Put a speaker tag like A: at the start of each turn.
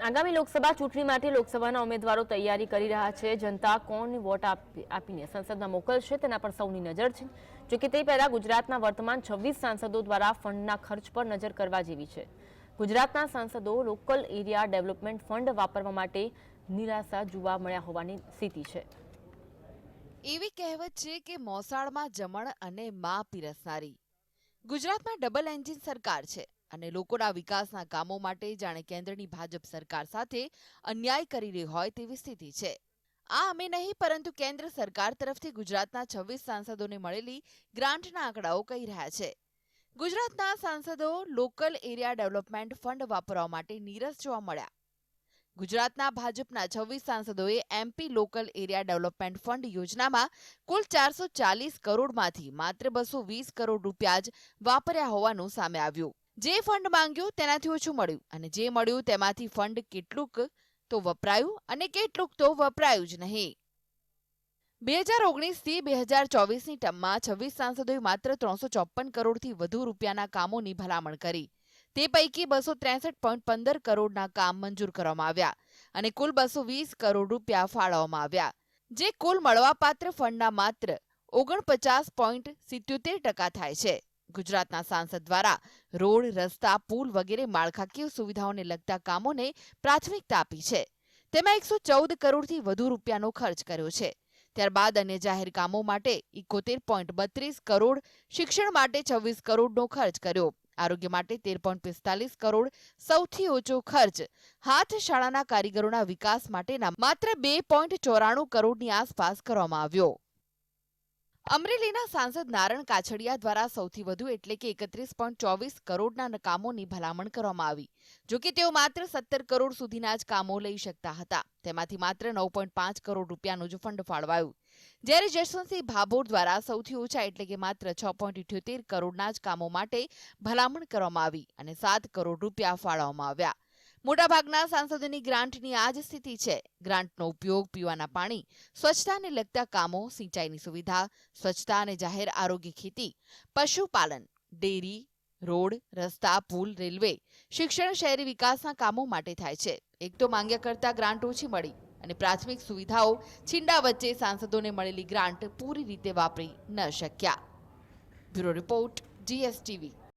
A: આગામી લોકસભા ચૂંટણી માટે લોકસભાના ઉમેદવારો તૈયારી કરી રહ્યા છે। જનતા કોણને વોટ આપીને સંસદમાં મોકલશે તેના પર સૌની નજર છે। જો કે તે પહેલા ગુજરાતના વર્તમાન 26 સાંસદો દ્વારા ફંડના ખર્ચ પર નજર કરવા જેવી છે। ગુજરાતના સાંસદો લોકલ એરિયા ડેવલપમેન્ટ ફંડ વાપરવા માટે નિરાશા જોવા મળ્યા હોવાની સ્થિતિ છે।
B: એવી કહેવત છે કે મોસાળમાં જમણ અને મા પીરસનારી। ગુજરાતમાં ડબલ એન્જિન સરકાર છે અને લોકોના વિકાસના કામો માટે જાણે કેન્દ્રની ભાજપ સરકાર સાથે અન્યાય કરી રહી હોય તેવી સ્થિતિ છે। આ અમે નહીં પરંતુ કેન્દ્ર સરકાર તરફથી ગુજરાતના 26 સાંસદોને મળેલી ગ્રાન્ટના આંકડાઓ કહી રહ્યા છે। ગુજરાતના સાંસદો લોકલ એરિયા ડેવલપમેન્ટ ફંડ વાપરવા માટે નીરસ જોવા મળ્યા। ગુજરાતના ભાજપના 26 સાંસદોએ MP local area development fund યોજનામાં કુલ 440 કરોડમાંથી માત્ર 220 કરોડ રૂપિયા જ વાપર્યા હોવાનું સામે આવ્યું। જે ફંડ માંગ્યું તેનાથી ઓછું મળ્યું અને જે મળ્યું તેમાંથી ફંડ કેટલુંક તો વપરાયું અને કેટલુંક તો વપરાયું જ નહીં। 2019થી 2024ની ટર્મમાં 26 સાંસદોએ માત્ર 354 કરોડથી વધુ રૂપિયાના કામોની ભલામણ કરી। તે પૈકી 263.15 કરોડના કામ મંજૂર કરવામાં આવ્યા અને કુલ 220 કરોડ રૂપિયા ફાળવવામાં આવ્યા, જે કુલ મળવાપાત્ર ફંડના માત્ર 49.77% થાય છે। ગુજરાતના સાંસદ દ્વારા રોડ, રસ્તા, પુલ વગેરે માળખાકીય સુવિધાઓને લગતા કામોને પ્રાથમિકતા આપી છે। તેમાં 114 કરોડથી વધુ રૂપિયાનો ખર્ચ કર્યો છે। ત્યારબાદ અન્ય જાહેર કામો માટે 71.32 કરોડ, શિક્ષણ માટે 26 કરોડનો ખર્ચ કર્યો, આરોગ્ય માટે 13.45 કરોડ, સૌથી ઓછો ખર્ચ હાથ શાળાના કારીગરોના વિકાસ માટેના માત્ર 2.94 કરોડની આસપાસ કરવામાં આવ્યો। અમરેલીના સાંસદ નારણ કાછડિયા દ્વારા સૌથી વધુ એટલે કે 31.24 કરોડના કામોની ભલામણ કરવામાં આવી। જો કે તેઓ માત્ર 17 કરોડ સુધીના જ કામો લઈ શકતા હતા, તેમાંથી માત્ર 9.5 કરોડ રૂપિયાનું જ ફંડ ફાળવાયું, જ્યારે જશવંતસિંહ ભાભોર દ્વારા સૌથી ઓછા એટલે કે માત્ર 6.78 કરોડના જ કામો માટે ભલામણ કરવામાં આવી અને 7 કરોડ રૂપિયા ફાળવવામાં આવ્યા। મોટાભાગના સાંસદોની ગ્રાન્ટની આ જ સ્થિતિ છે। ગ્રાન્ટનો ઉપયોગ પીવાના પાણી, સ્વચ્છતાને લગતા કામો, સિંચાઈની સુવિધા, સ્વચ્છતા અને જાહેર આરોગ્ય, ખેતી, પશુપાલન, ડેરી, રોડ, રસ્તા, પુલ, રેલવે, શિક્ષણ, શહેરી વિકાસના કામો માટે થાય છે। એક તો માંગ્યા કરતા ગ્રાન્ટ ઓછી મળી અને પ્રાથમિક સુવિધાઓ છીંડા વચ્ચે સાંસદોને મળેલી ગ્રાન્ટ પૂરી રીતે વાપરી ન શક્યા। Bureau report, GSTV।